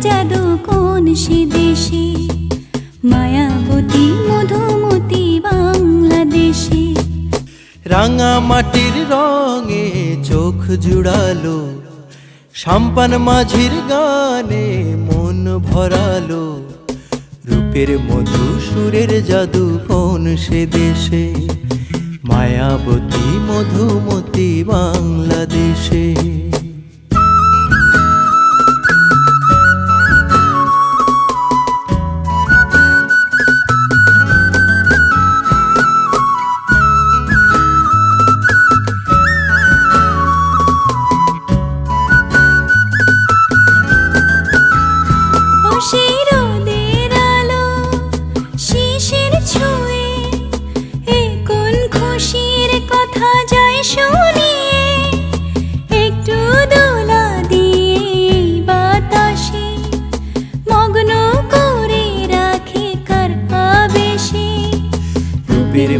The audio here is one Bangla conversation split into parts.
জাদু কোন সে দেশে, মায়াবতী মধুমতি বাংলাদেশে। রাঙা মাটির রঙে চোখ জুড়ালো, সাম্পান মাঝির গানে মন ভরালো। রূপের মধু সুরের জাদু কোন সে দেশে, মায়াবতী মধুমতি বাংলাদেশে।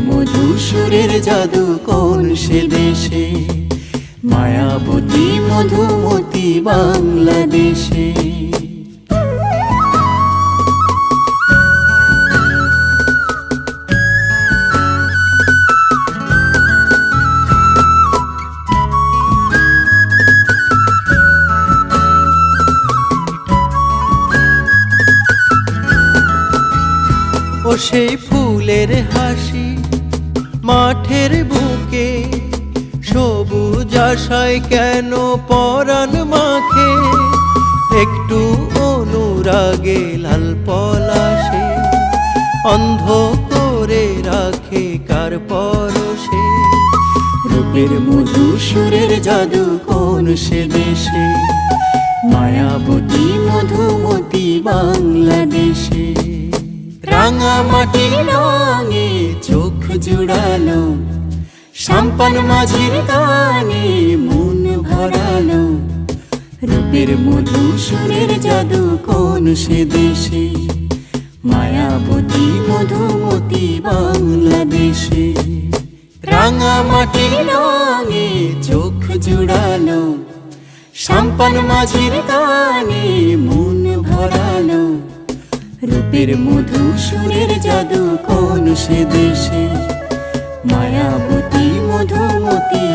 মধু সুরের জাদু কোন সে দেশে, মায়াবতী মধুমতি বাংলাদেশে। ও সেই ফুলের হাসি মাঠের বুকে, সবুজ আশায় কেন পরাণ মাখে। একটু অনুরাগে লাল পলাশে, অন্ধ করে রাখে কার পরশে। রূপের মধু সুরের জাদু কোন সে দেশে, মায়াবতী মধুমতি বাংলাদেশে। রাঙা মাটির রঙে চোখ জুড়ালো, সাম্পান মাঝির গানে মন ভরালো। রূপের মধু সুরের জাদু কোন সে দেশে, মায়াবতী মধুমতি বাংলাদেশে। রাঙা মাটির রঙে চোখ জুড়ালো, সাম্পান মাঝির গানে মন ভরালো। রূপের মধু সুরের জাদু কোন সে দেশে, মায়াবতী মধুমতি